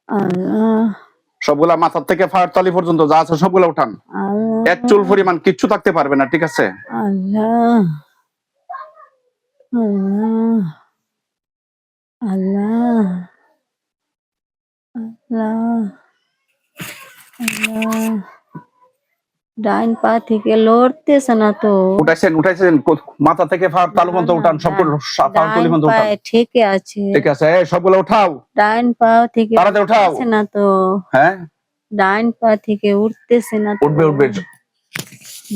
আল্লাহ সবগুলা মাথার থেকে পায়ের তলি পর্যন্ত যা আছে সবগুলা উঠান। এক চুল পরিমাণ কিচ্ছু থাকতে পারবে না, ঠিক আছে? আল্লাহ আল্লাহ আল্লাহ আল্লাহ আল্লাহ ডাইন পা থেকে লড়তেছে না তো। উঠাইছেন মাথা থেকে পায়ের তালু পর্যন্ত উঠান, সবগুলো পায়ের তলি পর্যন্ত উঠান। ঠিক আছে, ঠিক আছে, সবগুলো উঠাও। ডাইন পা থেকে তাড়াতাড়ি উঠাও। উঠতেছে না তো। হ্যাঁ, ডাইন পা থেকে উঠতেছে না তো। উঠবে উঠবে।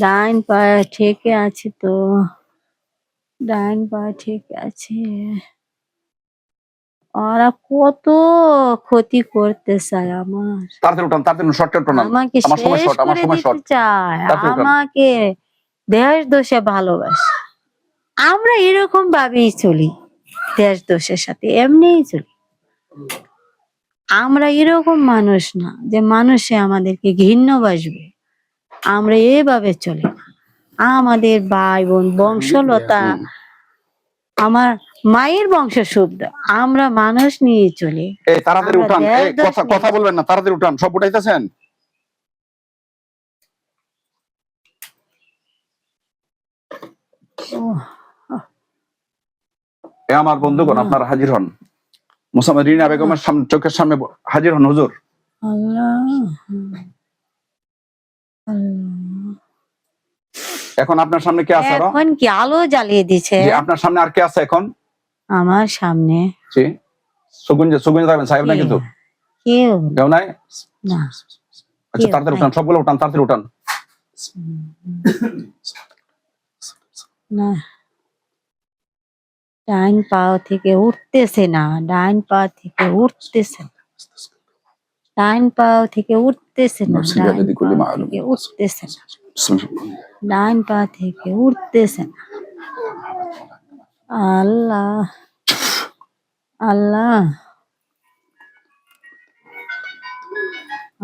ডাইন পা ঠিক আছে তো, ডাইন পা ঠিক আছে। ওরা কত ক্ষতি করতে চায় আমার। তাড়াতাড়ি উঠান, তাড়াতাড়ি শর্টকাট উঠান। আমাকে আমার সময় শেষ শর্ট, আমার করে সময় দিতে শর্ট। চায়, তাড়াতাড়ি উঠান। আমাকে দেশ দোষে ভালোবাসে। আমরা এরকম ভাবেই চলি, দেশ দোষের সাথে এমনিই চলি। আমরা এরকম মানুষ না যে মানুষে আমাদেরকে ঘৃণ্যবাসবে, আমরা এভাবে চলি না। আমাদের ভাই বোন বংশলতা, আমার মায়ের বংশ শুদ্ধ, আমরা মানুষ নিয়ে চলি। এই তাড়াতাড়ি উঠান, এই কথা বলবেন না, তাড়াতাড়ি উঠান। সব উঠাইতেছেন? এ আমার বন্ধুগণ, আপনারা হাজির হন। মুসাম্মদ রিনা বেগমের চোখের সামনে হাজির হন হুজুর। এখন আপনার সামনে কে আছে? এখন কি আলো জ্বালিয়ে দিছে? আপনার সামনে আর কে আছে এখন? আমার সামনে জি, সুগুঞ্জ থাকবেন সাহেব না, কিন্তু কেউ নাই না। আচ্ছা, তাড়াতাড়ি উঠান, সবগুলো উঠান, তাড়াতাড়ি উঠান। না, ডাইন পা থেকে উঠতেছে না, ডাইন পা থেকে উঠতেছে না, ডাইন পা থেকে উঠতেছে না, ডাইন পা থেকে উঠতেছে না, ডাইন পা থেকে উঠতেছে না। আল্লাহ আল্লাহ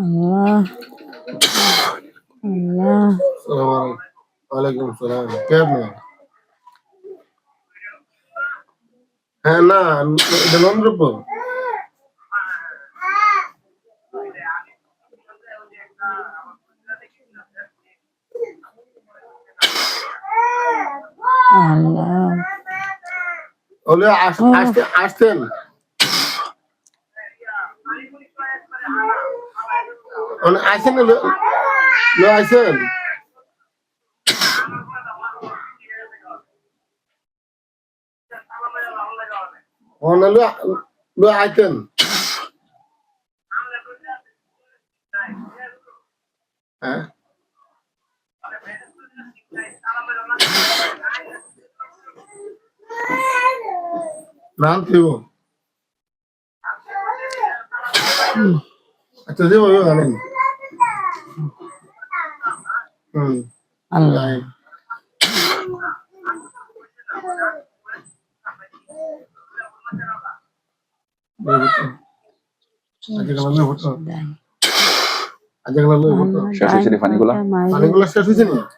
আল্লাহ আল্লাহ। ওয়ালাইকুম সালাম। কেমন? হ্যাঁ, না এটা নম্রপ। আল্লাহ ওলে আসতেন। আসেন আসেন। আইতেন। হ্যাঁ, নাম দিব। আচ্ছা, দেবো জানেন। আল্লাহ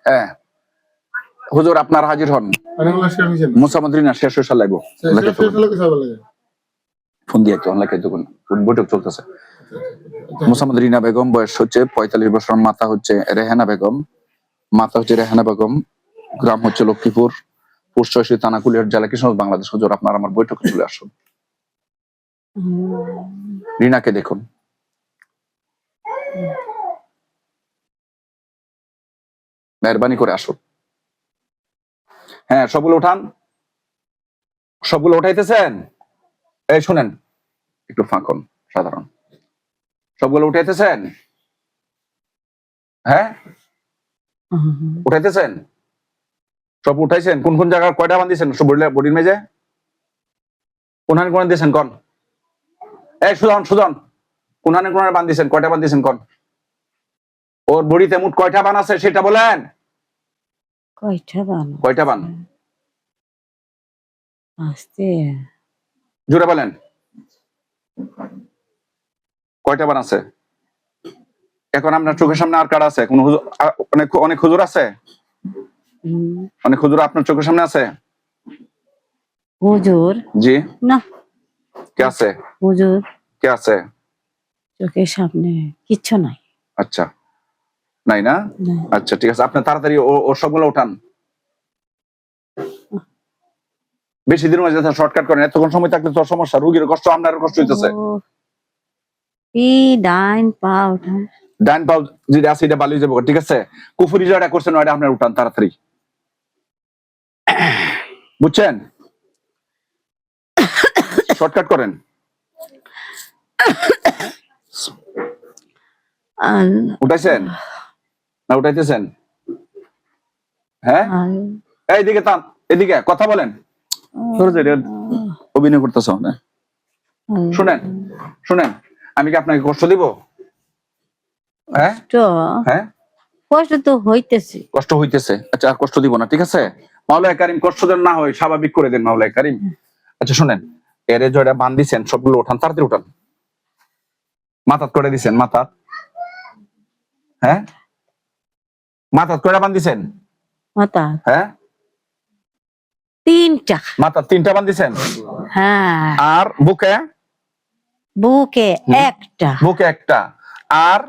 হ্যাঁ হুজুর, আপনার হাজির হন। মুসাম্মদ রিনা শেষ হয়ে লাগবো। ফোন দিয়ে বৈঠক চলতেছে। মুসাম্মদ রিনা বেগম, বয়স হচ্ছে 45 বছর, মাতা হচ্ছে রেহানা বেগম, গ্রাম হচ্ছে লক্ষ্মীপুর, পোস্ট চৌধুরী থানা, কুলিয়ার জেলা, কিশোরগঞ্জ, বাংলাদেশ। হুজুর, আপনার আমার বৈঠকে চলে আসুন। রিনাকে দেখুন। মেহরবানি করে আসুন। হ্যাঁ, সবগুলো উঠান, সবগুলো উঠাইতেছেন? এই শুনেন, একটু ফাঁকন সাধারণ। সবগুলো উঠাইতেছেন? হ্যাঁ, উঠাইতেছেন? সব উঠাইছেন? কোন কোন জায়গায় কয়টা বান্ধিছেন? সব বডির মেজে কোনখানে কোন দিয়েছেন কন? এই সুজন কোনখানে কোন বান্ধিছেন? কয়টা বান্ধিছেন কন? ওর বডিতে মোট কয়টা বান আছে সেটা বলেন। কয়টা বান? জোরে বলেন, কয়টা বান আছে? এখন আপনার চোখের সামনে আর কারা আছে? কোন অনেক হুজুর আছে? অনেক হুজুর আপনার চোখের সামনে আছে? হুজুর? জি না। কে আছে? হুজুর কে আছে? চোখের সামনে কিচ্ছু নাই। আচ্ছা, নাই না? না। আচ্ছা ঠিক আছে, আপনি তাড়াতাড়ি ও সবগুলো উঠান। বেশি দিন হয়ে যাচ্ছে, শর্টকাট করেন, এতক্ষণ সময় থাকলে তো সমস্যা, রোগীর কষ্ট, আপনার কষ্ট হইতেছে। ও, এই ডাইন পা ওঠা। ডান পাও যেটা আছে এটা বালিয়ে যাবো, ঠিক আছে? কুফুরি যেটা করছেন ওটা আপনার উঠান তাড়াতাড়ি, বুঝছেন? শর্টকাট করেন। আল্লাহ, উঠাইছেন না উঠাইতেছেন? হ্যাঁ, আল্লাহ, এইদিকে তান, এদিকে কথা বলেন। ধরো যে এটা অভিনয় করতেছ না। শুনেন শুনেন, আমি কি আপনাকে কষ্ট দিব? হ্যাঁ হ্যাঁ, কষ্ট তো হইতেছে। কষ্ট হইতেছে। আচ্ছা, আর কষ্ট দিব না, ঠিক আছে? মাওলানা কারীম কষ্ট যেন না হয় স্বাভাবিক করে দেন মাওলানা কারীম। আচ্ছা শুনেন, এরে যেটা বান দিছেন সবগুলো উঠান, তাড়াতাড়ি উঠান। মাথাত করে দিছেন, মাথাত, হ্যাঁ মাথাত কয়টা বান দিছেন? মাথা হ্যাঁ, 3টা। মাথাত 3টা বান দিছেন। হ্যাঁ, আর বুকে? বুকে 1টা। বুকে 1টা। আর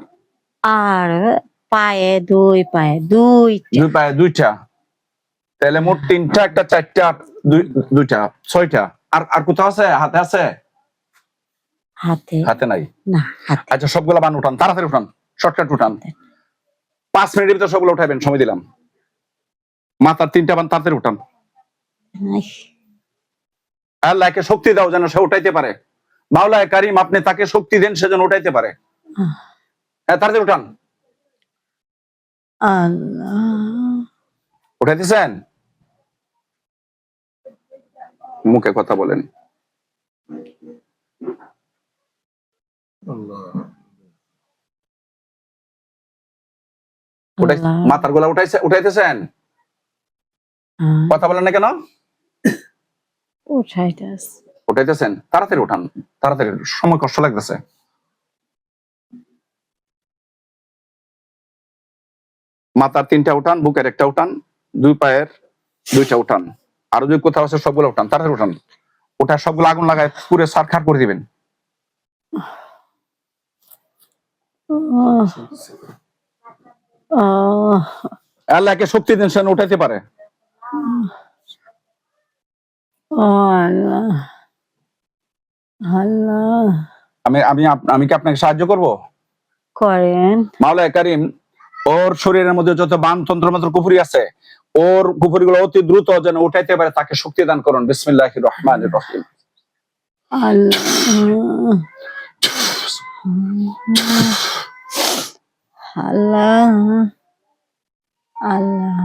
আর পায়ে 2টা। 2 পায়ে 2টা। তাহলে মোট 3টা, একটা 4টা, 2টা, 6টা। আর আর কোথাও আছে? হাতে আছে? হাতে হাতে নাই। না, হাতে। আচ্ছা, সবগুলা বান উঠান, তাড়াতাড়ি উঠান, শর্টকাট উঠান। 5 মিনিটের ভিতরে সবগুলো উঠাবেন, সময় দিলাম। মাথার 3টা বান তাড়াতাড়ি উঠান। নাই। আল্লাহকে শক্তি দাও যেন সে উঠাইতে পারে। মাওলানা কারীম আপনি তাকে শক্তি দেন সে যেন উঠাইতে পারে। হ্যাঁ, তাড়াতাড়ি উঠান। আল্লাহ, উঠাইতেছেন? মুখে কথা বলেন। আল্লাহ আল্লাহ। মাথার গোলা উঠাইতেছেন? কথা বলেন না কেন? উঠাইতেছে। উঠাইতেছেন, তাড়াতাড়ি উঠান, তাড়াতাড়ি, সময় কষ্ট লাগতেছে। মাথার 3টা উঠান, বুকের 1টা উঠান, 2 পায়ের 2টা উঠান। আরো যদি কোথাও আছে সবগুলো উঠান, তাড়াতাড়ি উঠান। ওটা সবগুলো আগুন লাগায় পুরো সারখার করে দিবেন। আল্লাহকে শক্তি দেন সে যেন উঠাইতে পারে। আল্লাহ, আল্লাহ, আমি আমি আমি কি আপনাকে সাহায্য করব? করেন। মাওলানা কারীম ওর শরীরের মধ্যে যত বান তন্ত্র মন্ত্র কুফরি আছে, ওর কুফরিগুলো অতি দ্রুত যেন উঠাইতে পারে, তাকে শক্তি দান করুন। বিসমিল্লাহির রহমানির রহিম। আল্লাহ, আল্লাহ, আল্লাহ।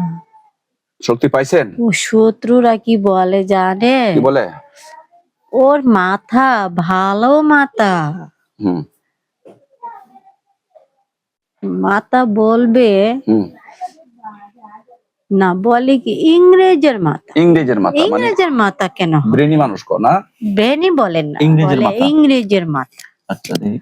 শক্তি পাইছেন? ও শত্রুরা কি বলে জানে? কি বলে? ওর মাথা ভালো মাথা। হুম মাথা বলবে হুম না, বলে কি ইংরেজের মাথা। ইংরেজের মাথা মানে ইংরেজের মাথা কেন হবে? ব্রেনি মানুষ কো না? বেনি বলেন না, ইংরেজের বলে মাথা। ইংরেজের মাথা। আচ্ছা দেখি।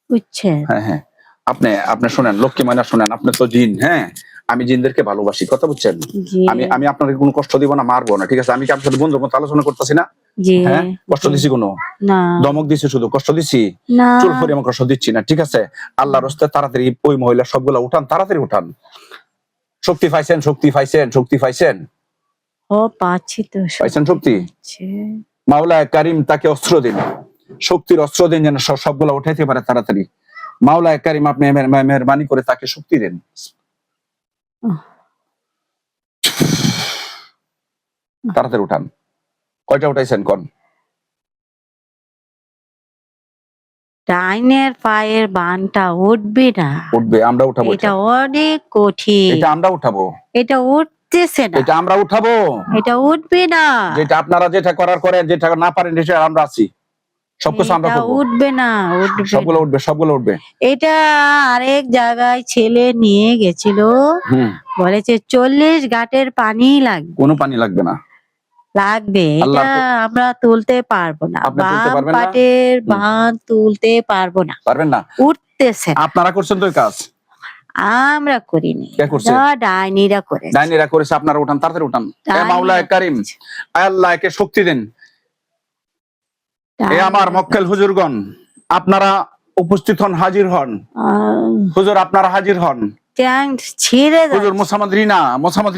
বুঝছেন? হ্যাঁ হ্যাঁ, আপনি আপনি শুনেন, লক্ষ্মী মাইনা শুনেন, আপনি তো জিন। হ্যাঁ, আমি জিনদেরকে ভালোবাসি, কথা বুঝছেন? জি, আমি আমি আপনাকে কোনো কষ্ট দিব না, মারবো না, ঠিক আছে? আমি কি আপনার সাথে বন্ধুর মতো আলোচনা করতেছি না? জি, হ্যাঁ, কষ্ট দিছি কোনো? না, ধমক দিছি শুধু, কষ্ট দিছি? না। চুল ফরি আমার কষ্ট দিচ্ছি না, ঠিক আছে? আল্লাহর রাস্তায় তাড়াতাড়ি ওই মহিলা সবগুলা উঠান, তাড়াতাড়ি উঠান। শক্তি পাইছেন, শক্তি পাইছেন, শক্তি পাইছেন, ও পাচ্ছি তো, পাইছেন শক্তি। পাচ্ছি। মাওলানা কারীম তাকে অস্ত্র দিন, শক্তির অস্ত্র দিন যেন সবগুলা উঠাইতে পারে তাড়াতাড়ি। মাওলানা কারীম আপনি মেহেরবানি করে তাকে শক্তি দেন। তাড়াতাড়ি উঠান। কয়টা উঠাইছেন কোন? ডাইনের পায়ের বানটা উঠবে না। উঠবে, আমরা উঠাবো। এটা অনেক কঠিন। এটা আমরা উঠাবো। এটা উঠতেছে না। এটা আমরা উঠাবো। এটা উঠবে না। যেটা আপনারা যেটা করার করেন, যেটা না পারেন সেটা আমরা আছি, সবকিছু আমরা এটা করবো। উঠবে না, উঠবে সবগুলো না। উঠবে, সবগুলো উঠবে। এটা আরেক জায়গায় ছেলে নিয়ে গেছিল, বলেছে 40 ঘাটের পানি লাগবে। কোনো পানি লাগবে না। লাগবে, এটা আল্লাহর আমরা তুলতে পারবো না। আপনি তুলতে বাম পারবেন না? পাটের বান তুলতে পারবো না, পারবেন না? উঠতেছে না। আপনারা করছেন তো এই কাজ? আমরা করিনি, কে করছে? ডাইনিরা করেছে। ডাইনিরা করেছে, আপনারা উঠান, তাড়াতাড়ি উঠান। এ ডাইনিরা মাওলানা কারীম, আল্লাহকে শক্তি দেন। এ আমার মক্কেল হুজুরগণ, আপনারা উপস্থিত হন, হাজির হন। হুজুর আপনারা হাজির হন। ট্যাং ছিঁড়ে হুজুর মোসাম্মদ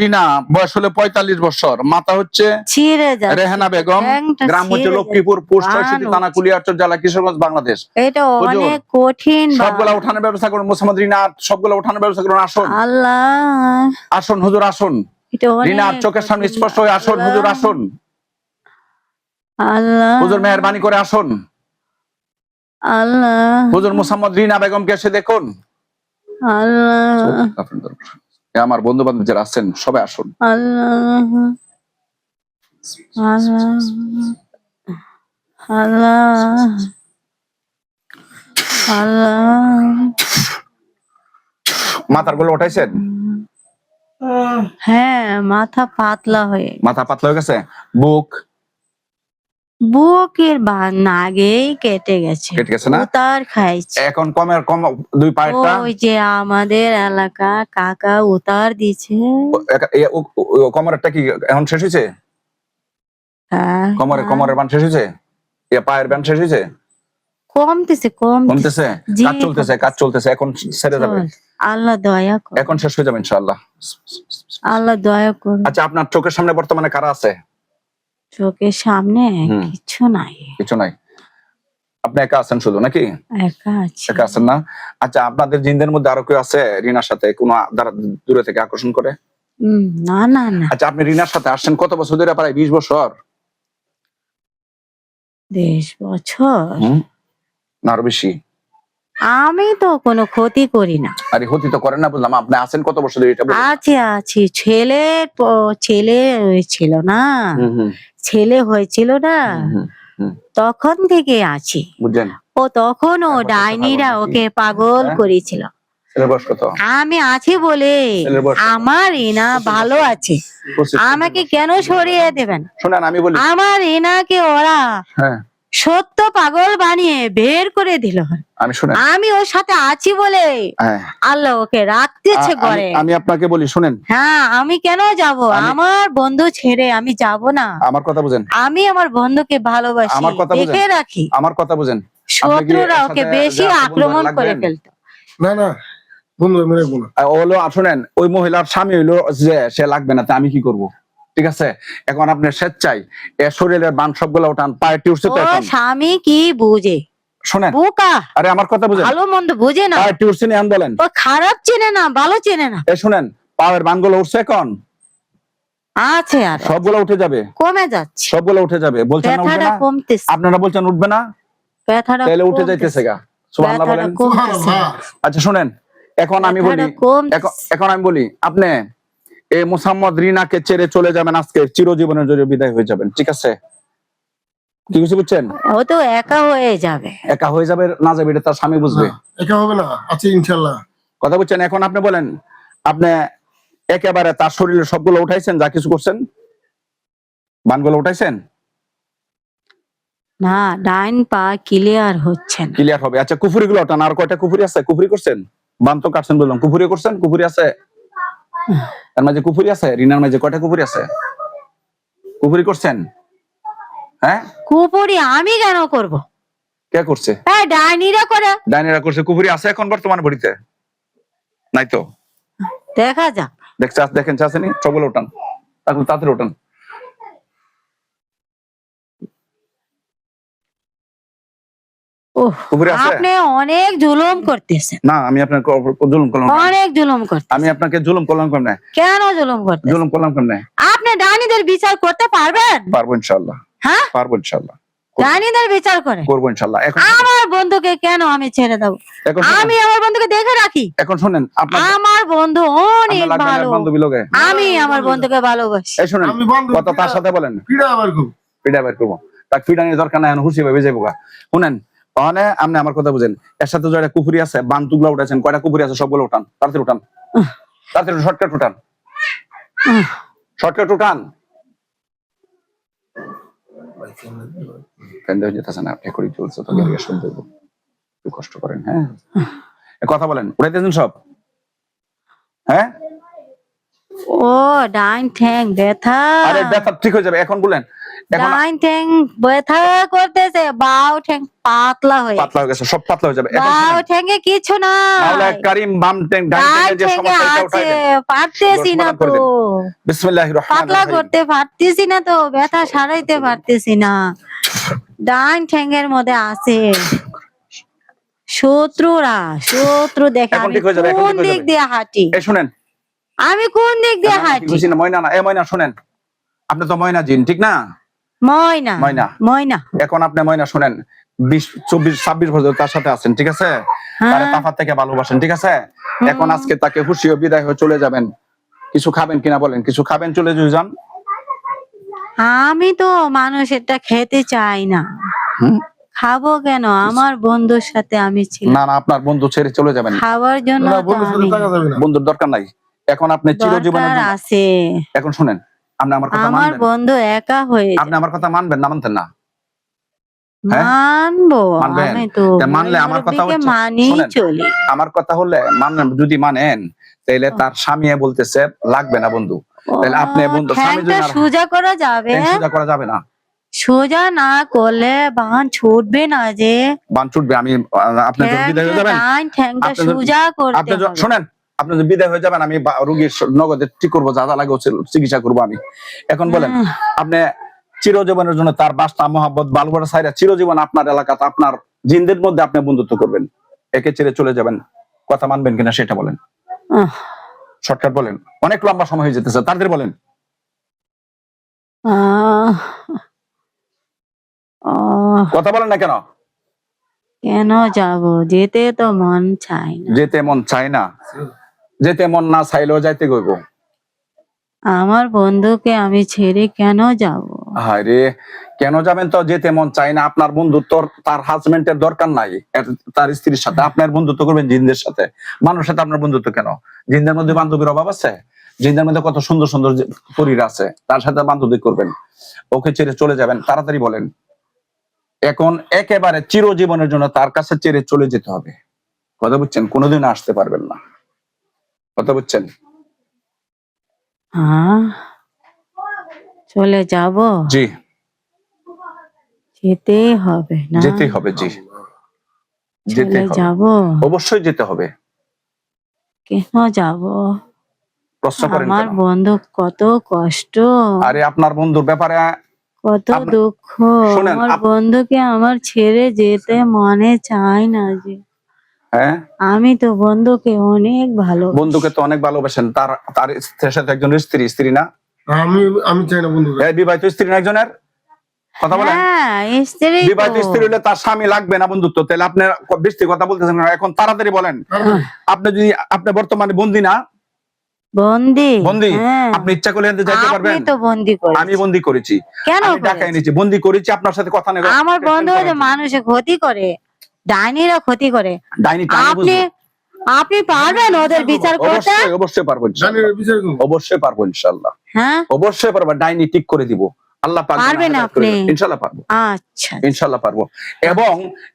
রিনা বয়স হলো 45 বছর, মাতা হচ্ছে ছিঁড়ে যাচ্ছে, রেহানা বেগম, ট্যাংটা গ্রাম হচ্ছে ছিঁড়ে লক্ষ্মীপুর, পোস্ট যাচ্ছে, সিটি থানা, কুলিয়ারচর জেলা, কিশোরগঞ্জ, বাংলাদেশ। এটা হুজুর, অনেক কঠিন সবগুলা উঠানোর ব্যবস্থা করুন। মোসাম্মদ রিনা সবগুলা উঠানোর ব্যবস্থা করুন। আসুন আল্লাহ, আসুন হুজুর আসুন। এটা অনেক রিনার চোখের সামনে কঠিন। স্পষ্ট হয়ে আসুন হুজুর, আসুন আল্লাহ, হুজুর, মেহেরবানি করে আসুন আল্লাহ, হুজুর। মোসাম্মদ রিনা বেগমকে এসে দেখুন। আল্লাহ, আমার বন্ধু বান্ধব যারা আছেন সবাই আসুন। আল্লাহ, আল্লাহ, আল্লাহ, আল্লাহ। মাথার গুলো উঠাইছেন? হ্যাঁ, মাথা পাতলা হয়ে মাথা পাতলা হয়ে গেছে? বুকের বান আগেই কেটে গেছে, কেটে গেছে না? উতার খাইছে। এখন কম দুই পায়েরটা ওই যে আমাদের এলাকা কাকা উতার দিছে। কোমরেরটা কি এখন শেষ হয়েছে? হ্যাঁ, কোমরের বান শেষ হয়েছে? পায়ের বান শেষ হয়েছে? কমতেছে কমতেছে? জি, কাজ চলতেছে, এখন ছেড়ে যাবে। আল্লাহ দয়া করে, এখন শেষ হয়ে যাবে ইনশাআল্লাহ। আল্লাহ দয়া করে। আচ্ছা, আপনার চোখের সামনে বর্তমানে কারা আছে? চোখের সামনে হুম। কিছু নাই, কিছু নাই, আপনি একা আছেন শুধু নাকি? একা আছি। একা আছেন না? আচ্ছা, আপনাদের জিনদের মধ্যে আরো কেউ আছে রিনার সাথে কোনো দূরে থেকে আকর্ষণ করে? না না না, আচ্ছা, আপনি রিনার সাথে আসছেন কত বছর ধরে? প্রায় 20 বছর। 20 বছর। না আরো বেশি? আমি তো কোনো ক্ষতি করি না। আরে ক্ষতি তো করেন না বুঝলাম, আপনি আছেন কত বছর ধরে এটা বলুন। আছি, ছেলে হয়েছিল না, ছেলে হয়েছিল না, তখন থেকে আছি। বুঝলেন? ও তখন ও ডাইনিরা ওকে পাগল করেছিল। ছেলের বয়স কত? আমি আছি বলে আমার এনা ভালো আছে, আমাকে কেন সরিয়ে দেবেন? শুনেন আমি বলি, আমার এনাকে ওরা হ্যাঁ সত্য পাগল বানিয়ে বের করে দিল। শুনেন, আমি ওর সাথে আছি বলে হ্যাঁ আল্লাহ ওকে রাখতেছে ঘরে। আমি আপনাকে বলি শুনেন। হ্যাঁ, আমি কেন যাব? আমার বন্ধু ছেড়ে আমি যাব না। আমার কথা বুঝেন, আমি আমার বন্ধুকে ভালোবাসি, আমার কথা বুঝেন, দেখে রাখি। আমার কথা বুঝেন। শত্রুরা ওকে বেশি আক্রমণ করে ফেলতো। না বন্ধু মেরে বলো। হলো শুনেন, ওই মহিলার স্বামী হইলো যে সে লাগবে না, তা আমি কি করব? ঠিক আছে, এখন আপনি স্বেচ্ছায় এর শরীরের বান সবগুলো উঠান, পায়ে টিউসে তো ও এখন স্বামী কি বুঝে? শুনেন, বোকা, আরে আমার কথা বুঝেন, ভালো মন্দ বুঝে না। পায়ে টিউসে নিয়ে বলেন, ও খারাপ চেনে না, ভালো চেনে না। শুনেন, পায়ের বানগুলো উঠছে এখন আছে আর সবগুলো উঠে যাবে, কমে যাচ্ছে, সবগুলো উঠে যাবে। বলছেন না উঠবে ব্যথাটা না? কমতেছে, আপনারা বলছেন উঠবে না, ব্যথাটা তাহলে উঠে যাইতেছে গা। সুবহানাল্লাহ বলেন। আচ্ছা শুনেন, এখন আমি বলি, এখন আমি বলি, আপনি এই মোসাম্মদ রিনাকে ছেড়ে চলে যাবেন, আজকে চিরজীবনের জন্য বিদায় হয়ে যাবেন, ঠিক আছে? কি কিছু বুঝছেন? ও তো একা হয়ে যাবে। একা হয়ে যাবে না যাবে এটা তার স্বামী বুঝবে। একা হবে না, আছে ইনশাআল্লাহ। কথা বুঝছেন? এখন আপনি বলেন, আপনি একেবারে তার শরীরে সবগুলো উঠাইছেন, যা কিছু করছেন, বানগুলো উঠাইছেন? না, ডাইন পা ক্লিয়ার হচ্ছে না। ক্লিয়ার হবে। আচ্ছা, কুফুরি গুলো ওঠান। আর কয়টা কুফুরি আছে? কুফুরি করছেন? বান তো কাটছেন বললাম, কুফুরি করছেন? কুফুরি আছে? তার মাঝে কুফুরি আছে? রিনার মাঝে কয়টা কুফুরি আছে? কুফুরি করছেন? হ্যাঁ, কুপুরি আমি কেন করব? কে করছে? হ্যাঁ, ডাইনিরা করে। ডাইনেরা করছে। কুফুরি আছে এখন বর্তমানে বড়িতে? নাই তো। দেখা যাক। দেখেন চাষেনি, সবগুলো ওঠান, তাড়াতাড়ি ওঠান। কুফুরি আছে? আপনি অনেক জুলুম করতেছেন। না, আমি আপনাকে জুলুম করলাম না। অনেক জুলুম করতেছেন। আমি আপনাকে জুলুম করলাম কেন? কেন জুলুম করতেছেন? জুলুম করলাম কেন? আপনি ডাইনিদের বিচার করতে পারবেন? পারবো ইনশাআল্লাহ। হ্যাঁ, পারবো ইনশাআল্লাহ, ডাইনিদের বিচার করে করবো ইনশাআল্লাহ। এখন আমার বন্ধুকে কেন আমি ছেড়ে দেব? আমি আমার বন্ধুকে দেখে রাখি। এখন শুনেন, আমার বন্ধু অনেক ভালো, বান্ধবী লোকে আমি আমার বন্ধুকে ভালোবাসি। এই শুনেন, কথা তার সাথে বলেন, পিড়া আবার খুব পিড়া বের করবো, তার পিড়ানির দরকার নাই, হুশি ভাবে যাইবো গা। শুনেন, তাহলে আপনি আমার কথা বুঝেন, এর সাথে যারা কুফুরি আছে, বান্তুগুলা উঠাইছেন, কয়টা কুফুরি আছে সবগুলো উঠান, তাড়াতাড়ি উঠান, তাড়াতাড়ি শর্টকাট উঠান, শর্টকাট উঠান। কষ্ট করেন, হ্যাঁ কথা বলেন, উঠাইতেছেন সব? হ্যাঁ, ও ডাইন ঠ্যাং ব্যথা। আরে ব্যথা ঠিক হয়ে যাবে। এখন বলেন, এখন ডাইন ঠ্যাং ব্যথা করতেছে, বাউ ঠ্যাং পাতলা হয়ে পাতলা হয়ে গেছে, সব পাতলা হয়ে যাবে। এখন বাউ শুনেন, ঠ্যাঙ্গে কিছু নাই, মাওলানা কারীম বাম ঠ্যাং ডান ডাইন ঠ্যাঙের যে ঠ্যাঙ্গে সমস্যা এটা আছে, উঠাই দেন, পারতেছি না সমাধান তো, করে দেন। বিসমিল্লাহির রহমানির পাতলা রহিম। করতে পারতেছি না তো, ব্যথা সারাইতে পারতেছি না। ডাইন ঠ্যাঙ্গের মধ্যে আছে শত্রু দেখে এখন আমি ঠিক হয়ে যাবে, এখন কোন ঠিক হয়ে দিক যাবে। দিয়ে হাঁটি, এই শুনেন, আমি কোন দিক দিয়ে না, ঠিক হাঁটি। হয়েছে না, ময়না না, এ ময়না শুনেন, আপনি তো ময়না জিন, ঠিক না? ময়না ময়না। ময়না এখন আপনি ময়না শুনেন, 20-24-26 বছর তার সাথে আছেন, ঠিক আছে? তারে হ্যাঁ। তাফাত থেকে ভালোবাসেন, ঠিক আছে? এখন আজকে তাকে খুশি ও বিদায় হয়ে চলে যাবেন, কিছু খাবেন কিনা বলেন? কিছু খাবেন, চলে যান। আমি তো মানুষেরটা খেতে চাই না, হুম? খাবো কেন? আমার বন্ধুর সাথে আমি ছিলাম, না না, আপনার বন্ধু ছেড়ে চলে যাবেন, খাবার জন্য না তো বন্ধুর সাথে আমি থাকা যাবে না। বন্ধুর দরকার নাই। এখন আপনি চিরজীবনের দরকার জন্য, আছে। এখন শুনেন, আপনি আমার কথা আমার মানবেন? বন্ধু একা হয়ে আপনি আমার কথা মানবেন না মানতেন না? হ্যাঁ? মানবো, মানবেন? আমি তো তা মানলে আমার কথা মুরব্বিকে হচ্ছে, মানি শুনেন, চলি। আমার কথা হলে মানেন, যদি মানেন তাহলে তার স্বামী বলতেছে লাগবে না বন্ধু, তাহলে আপনি বন্ধু স্বামী যদি ঠ্যাংটা না, সোজা করা যাবে, ঠ্যাং সোজা করা যাবে না, সোজা না করলে বান ছুটবে না যে, বান ছুটবে। আমি আপনি যদি বিদায় হয়ে যাবেন, ঠ্যাংটা আপনি যদি- সোজা করতে আপনি হবে। শুনেন, আপনি যদি বিদায় হয়ে যাবেন, আমি রোগীর নগদে ঠিক করবো, যা যা লাগে চিকিৎসা করবো আমি। এখন বলেন, আপনি চিরজীবনের জন্য তার বাসনা মহাব্বত ভালোবাসা ছাইরা চিরজীবন আপনার এলাকাতে আপনার জিনদের মধ্যে আপনি বন্ধুত্ব করবেন, একে ছেড়ে চলে যাবেন, কথা মানবেন কিনা সেটা বলেন। আহ, শর্টকাট বলেন, অনেক লম্বা সময় হয়ে যেতেছে, তাড়াতাড়ি বলেন। আহ, আহ, কথা বলেন না কেন? কেন যাব? যেতে তো মন চাই না, যেতে মন চায় না, যেতে মন না চাইলেও যাইতে গইব। আমার বন্ধুকে আমি ছেড়ে কেন যাব? আরে কেন যাবেন? তো যেতে মন চায় না, আপনার বন্ধুত্ব তার হাজবেন্ডের দরকার নাই, তার স্ত্রীর সাথে আপনার বন্ধুত্ব করবেন, জিনদের সাথে। মানুষের সাথে আপনার বন্ধুত্ব কেন? জিনদের মধ্যে বান্ধবীর অভাব আছে? জিনদের মধ্যে কত সুন্দর সুন্দর পরীরা আছে, তার সাথে বান্ধবী করবেন, ওকে ছেড়ে চলে যাবেন, তাড়াতাড়ি বলেন। এখন একেবারে চিরজীবনের জন্য তার কাছে ছেড়ে চলে যেতে হবে, কথা বুঝছেন? কোনোদিন আসতে পারবেন না, কথা বুঝছেন? হ্যাঁ, চলে যাব, জি, যেতেই হবে না? যেতেই হবে, জি যেতে চলে হবে, যাব, অবশ্যই যেতে হবে। কেন যাব? প্রশ্ন করেন আমার কেন? বন্ধু কত কষ্ট, আরে আপনার বন্ধুর ব্যাপারে কত আপনি- দুঃখ, শোনেন, আমার বন্ধুকে আমার ছেড়ে যেতে মনে চায় না যে। হ্যাঁ, আমি তো বন্ধুকে অনেক ভালো, বন্ধুকে তো অনেক ভালোবাসেন, তার তার সাথে একজন স্ত্রী না? আমি আমি চাই না বন্ধু। হ্যাঁ, বিবাহিত স্ত্রী না একজনের? কথা বলেন। হ্যাঁ স্ত্রী তো। বিবাহিত স্ত্রী হলে তার স্বামী লাগবে না বন্ধুত্ব, তাহলে আপনি বৃষ্টি কথা বলতেছেন না। এখন তাড়াতাড়ি বলেন, আপনি যদি আপনি বর্তমানে বন্দী না? বন্দি, বন্দী, হ্যাঁ। আপনি ইচ্ছা করলে এতে যাইতে আপনি পারবেন? তো বন্দি করে, আমি বন্দী করেছি, কেন আমি ঢাকায় করেছেন? এনেছি, বন্দী করেছি আপনার সাথে কথা নেই। আমার বন্ধু যে মানুষের ক্ষতি করে, ডাইনিরা ক্ষতি করে, ডাইনি টানি আপনি বুঝবো। আপনি পারবেন ওদের বিচার করতে? অবশ্যই অবশ্যই পারবো জানি ইনশাআল্লাহ। বিচার করবো। অবশ্যই পারবো ইনশাআল্লাহ, হ্যাঁ, অবশ্যই পারবো, ডাইনি ঠিক করে দিব, আল্লাহ পাক যেন পারবেন হেদায়েত করে আপনি? দেন। ইনশাআল্লাহ পারবো, আচ্ছা, ইনশাআল্লাহ পারবো। এবং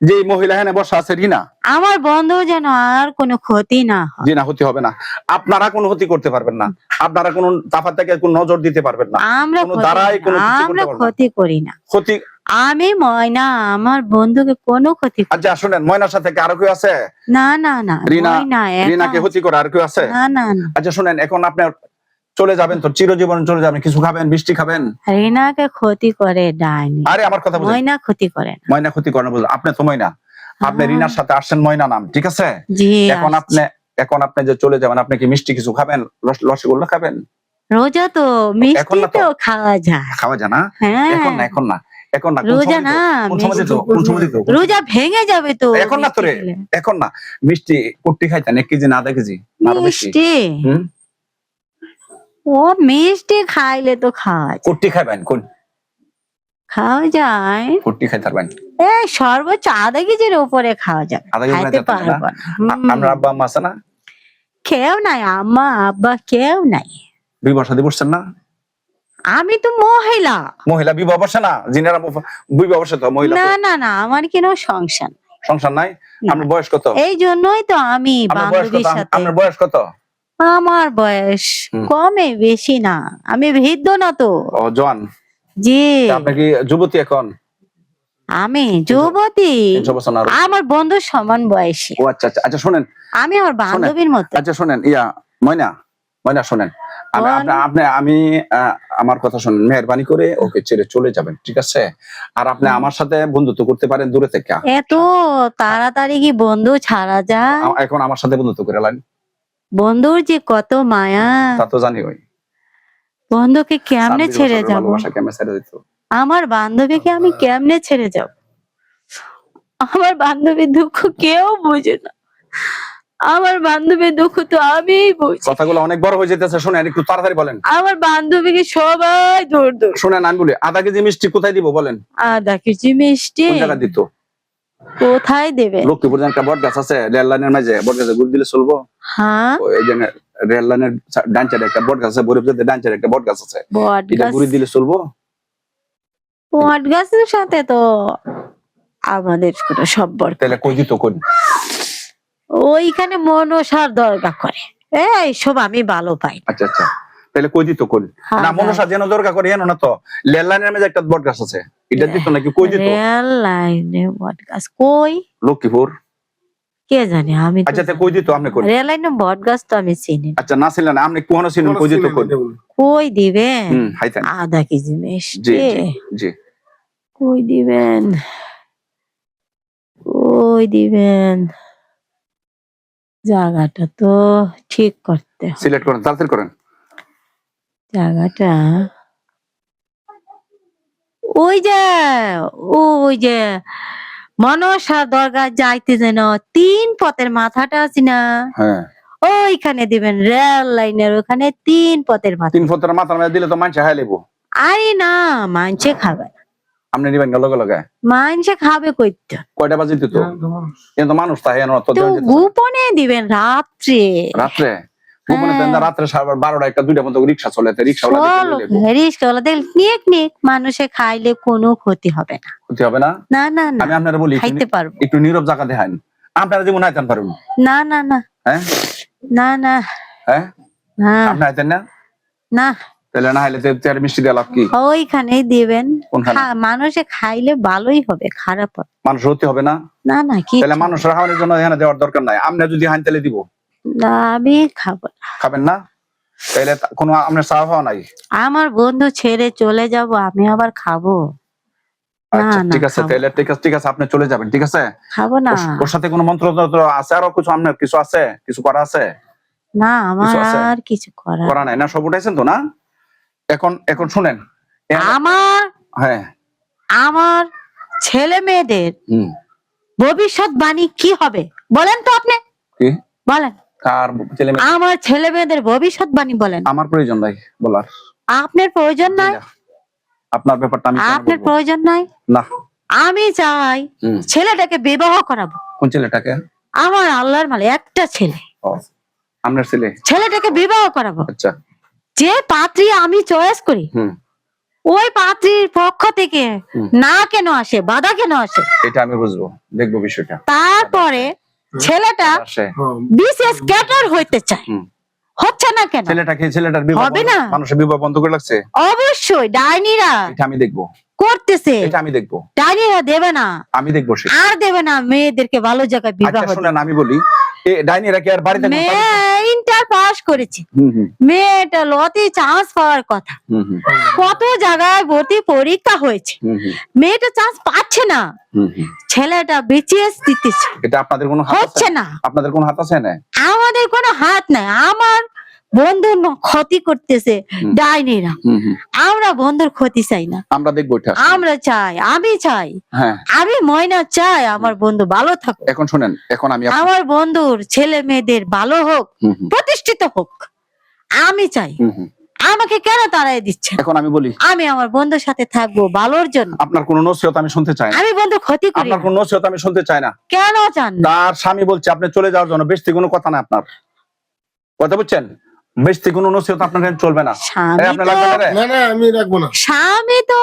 যে মহিলা এখানে বসা আছে রিনা, আমার বন্ধু যেন আর কোনো ক্ষতি না হয়। জি না, ক্ষতি হবে না, আপনারা কোনো ক্ষতি করতে পারবেন না, আপনারা কোনো তাফাত থেকে কোনো নজর দিতে পারবেন না, আমরা কোনো ক্ষতি দ্বারাই কোনো করি না, কিছু আমরা করতে পারবেন না। ক্ষতি করি না। ক্ষতি, আমি ময়না আমার বন্ধুকে কোনো ক্ষতি করি আচ্ছা শুনেন, ময়নার সাথে কি আরো কেউ আছে? না, না, না, রিনা, ময়না একা রিনাকে আছে। ক্ষতি করে আর কেউ আছে? না, না, না, আচ্ছা শুনেন, এখন আপনি চলে যাবেন তো, চিরজীবন চলে যাবেন, কিছু খাবেন, মিষ্টি খাবেন? রিনাকে ক্ষতি করে ডাইনি, আরে আমার কথা বুঝেন, ময়না ক্ষতি করে না। ময়না ক্ষতি করে না বুঝলেন? আপনি তো ময়না, আপনি হ্যাঁ। রিনার সাথে আসছেন, ময়না নাম, ঠিক আছে? জি, এখন আচ্ছা। আপনি যে চলে যাবেন, আপনি কি মিষ্টি কিছু খাবেন, রসগোল্লা খাবেন? রোজা তো মিষ্টি না তো। তো খাওয়া যায়। খাওয়া যায় না? হ্যাঁ, এখন না, এখন না, এখন না, কোন রোজা সময় না, দিত? কোন সময় দিত? মিষ্টি- কোন সময় দিত? রোজা ভেঙে যাবে তো এখন না তো রে, মিষ্টি খেলে। এখন না। মিষ্টি কুট্টি খাইতেন 1 কেজি না 1/2 কেজি, না আরো বেশি? মিষ্টি, হুম? ও মিষ্টি খাইলে তো খাওয়া যায়, কুট্টি খাইবেন, কোন খাওয়া যায়। কুট্টি খাইতে পারবেন? এই সর্বোচ্চ আধা কেজির উপরে খাওয়া যায়, আধা কেজি খাইতে খাইতে পারবেন পারবো না? না। আমরা আব্বা আম্মা আছে না? কেউ নাই, আম্মা আব্বা কেউ নাই। বিবাহ শাদী করছেন না? আমি তো মহিলা। মহিলা বিবাহ বসে না? জিনেরা বিবাহ বসে তো, মহিলা না, তো না, না, আমার কেন সংসার নাই। সংসার নাই? না। আপনার বয়স কত? এই জন্যই তো আমি আপনার বয়স বান্ধবীর কত? সাথে, আপনার বয়স কত? আমার বয়স হুম। কমে বেশি না, আমি বৃদ্ধ না তো, ও জোয়ান। জি তা আপনি কি যুবতী এখন? আমি যুবতী, 300 বছর না আরো? আমার বন্ধুর সমান বয়সী, ও আচ্ছা আচ্ছা আচ্ছা, শুনেন আমি আমার বান্ধবীর মতো। আচ্ছা শুনেন, ময়না ময়না শুনেন, আমি আমার কথা শুনেন, মেহরবানি করে ওকে ছেড়ে চলে যাবেন, ঠিক আছে? আর আপনি আমার সাথে বন্ধুত্ব করতে পারেন দূরে থেকে। এত তাড়াতাড়ি কি বন্ধু ছাড়া যায়? এখন আমার সাথে বন্ধুত্ব করে লাইন, বন্ধুর যে কত মায়া, তা তো জানি। ওই বন্ধুকে কেমনে 26 ছেড়ে বছরের যাব? ভালোবাসা কেমনে ছেড়ে দিত? আমার বান্ধবীকে আমি কেমনে ছেড়ে যাব? আমার বান্ধবীর দুঃখ কেউ বুঝে না, আমার বান্ধবীর দুঃখ তো আমিই বুঝি। কথাগুলো অনেক বড় হয়ে যেতেছে, শুনেন একটু তাড়াতাড়ি বলেন। আমার বান্ধবীকে সবাই দৌড় দৌড়। শুনেন আমি বলি, আধা কেজি মিষ্টি কোথায় দিব বলেন? আদা কেজি মিষ্টি কোন জায়গা দিত? কোথায় দেবে? লক্ষ্মীপুর একটা বট গাছ আছে রেল লাইনের মাঝে, বট গাছে গুড় দিলে চলবো? হ্যাঁ, ওই যে রেল লাইনের ডানচারে একটা বট গাছ আছে, বরিশালের ডানচারে একটা বট গাছ আছে, বট এটা গাছ, গুড়ি দিলে চলবো? বট গাছের সাথে তো আমাদের কোনো সম্পর্ক তাহলে কই দিত কোন? ওইখানে মনসার দরকার করে, এইসব আমি ভালো পাই না। আচ্ছা আচ্ছা, তাহলে কই দিত কোন? হ্যাঁ, না মনসা যেন দরকার করে এনো না তো, রেল লাইনের মাঝে একটা বট গাছ আছে, এটা দিত নাকি কই দিত? রেল লাইনে বট গাছ কই লক্ষ্মীপুর। কে জানে, আমি তো আচ্ছা তা কই দিত আপনি কোন? রেল লাইনে বট গাছ তো আমি চিনি না। আচ্ছা না ছিলেন আপনি কোন ছিলেন, কই দিত কোন? কই দিবে? হাইতেন। আধা কেজি জি মিষ্টি জি জি। কই দিবেন, কই দিবেন? জায়গাটা তো ঠিক করতে হবে। সিলেক্ট করেন, তাড়াতাড়ি করেন। জায়গাটা ওই যে, ওই যে মনসা দরগা যাইতে যেন 3 পথের মাথাটা আছে না, হ্যাঁ, ওইখানে দিবেন, রেল লাইনের ওখানে 3 পথের মাথা। 3 ফুটের মাথার মধ্যে দিলে তো মানুষ হাই লেবো। আরে না, মানছে খাবে না, আপনি নিবেন লগে লগে? মানছে খাবে কইতে? কয়টা বাজে দিত? কিন্তু মানুষ তাই এনো তো তো গোপনে দিবেন রাত্রে। রাত্রে? গোপনে দেন না, রাত্রে 12টা 1টা 2টা মতো রিকশা চলে, রিকশাওয়ালা দেখে নিয়ে রিস্কওয়ালা দেখলে নিক নিক, মানুষে খাইলে কোনো ক্ষতি হবে না। ক্ষতি হবে না? না না না, আমি আপনারা বলি খাইতে পারবো। একটু নীরব জায়গা দেখান, আপনারা যেমন আইতেন পারবেন। না না না হ্যাঁ না না হ্যাঁ, না আপনি আইতেন না? না, তাহলে না হইলে তেল মিষ্টি দিয়ে লাভ কি? ওইখানেই দিবেন। কোনখানে? মানুষে খাইলে ভালোই হবে, খারাপ হবে মানুষ হতে হবে না? না। না কি, তাহলে মানুষের খাওয়ানোর জন্য এখানে দেওয়ার দরকার নাই, আপনি যদি হান তাহলে দিব। না আমি খাবো না। খাবেন না? তাহলে কোনো আপনার চা খাওয়া নাই? আমার বন্ধু ছেড়ে চলে যাব, আমি আবার খাবো না? আচ্ছা না ঠিক আছে, খাবো, তাহলে ঠিক আছে আপনি চলে যাবেন, ঠিক আছে? খাবো না। ওর সাথে কোনো মন্ত্র তন্ত্র আছে, আরো কিছু আপনার কিছু আছে, কিছু করা আছে? না আমার কিছু আছে? আর কিছু করার করা নাই না, সব উঠাইছেন তো না? এখন শুনেন, আমার হ্যাঁ আমার ছেলে মেয়েদের হুম, ভবিষ্যৎ বাণী কি হবে বলেন তো আপনি, কি বলেন। আর ছেলে মেয়ে? আমার ছেলে মেয়েদের ভবিষ্যৎ বাণী বলেন। আমার প্রয়োজন নাই বলার। আপনার প্রয়োজন নাই, আপনার ব্যাপারটা আমি কেন আপনার বলবো? প্রয়োজন নাই। না। আমি চাই হুম, ছেলেটাকে বিবাহ করাবো। কোন ছেলেটাকে? আমার আল্লাহর মালে একটা ছেলে, ও, আপনার ছেলে? ছেলেটাকে বিবাহ করাবো। আচ্ছা। যে পাত্রী আমি চয়েস করি, হুম, ওই পাত্রীর পক্ষ থেকে হুম। না কেন আসে, বাধা কেন আসে, এটা আমি বুঝবো, দেখবো বিষয়টা। তারপরে ছেলেটা আসে। বিশেষ ক্যাটার হইতে চায়, হুম। হচ্ছে না কেন? ছেলেটার বিবাহ হবে না। মানুষের বিবাহ বন্ধ করে লাগছে, অবশ্যই ডাইনিরা এটা আমি দেখবো, করতেছে, এটা আমি দেখবো, ডাইনিরা দেবে না, আমি দেখবো সেটা। আর দেবে না মেয়েদেরকে ভালো জায়গায় বিবাহ আচ্ছা দিতে। শুনেন আমি বলি, ডাইনিরা কি আর বাড়িতে মেয়ে ইন্টার পাস করেছে, হুম হুম মেয়েটা লতে চান্স পাওয়ার কথা, হুম হুম কত জায়গায় ভর্তি পরীক্ষা হয়েছে, হুম হুম মেয়েটা চান্স পাচ্ছে না, হুম হুম। ছেলেটা বিচিএস দিতেছে, এটা আপনাদের কোনো হাত হচ্ছে আছে? না। আপনাদের কোনো হাত আছে না? আমাদের কোনো হাত নাই, আমার বন্ধুর ক্ষতি করতেছে হুম। ডাইনিরা, হুম হুম। আমরা বন্ধুর ক্ষতি চাই না, আমরা দেখবো এটা। আমরা চাই, আমি চাই, হ্যাঁ, আমি ময়না চাই আমার বন্ধু ভালো থাকুক, এখন শুনেন, এখন আমি আমার বন্ধুর ছেলে মেয়েদের ভালো হোক, হুম হুম প্রতিষ্ঠিত হোক, আমি চাই। হুম হুম। আমাকে কেন তাড়াই দিচ্ছে? এখন আমি বলি, আমি আমার বন্ধুর সাথে থাকবো ভালোর জন্য, আপনার কোনো নসিহত আমি শুনতে চাই না, আমি বন্ধুর ক্ষতি করি আপনার না। কোনো নসিহত আমি শুনতে চাই না। কেন চান না? তার স্বামী বলছে আপনি চলে যাওয়ার জন্য, বেশি কোনো কথা না আপনার, কথা বুঝছেন? বেশি কোনো নসিহত আপনার কাছে চলবে না। স্বামী আপনার তো, লাগবে না রে? না না আমি রাখবো না। স্বামী তো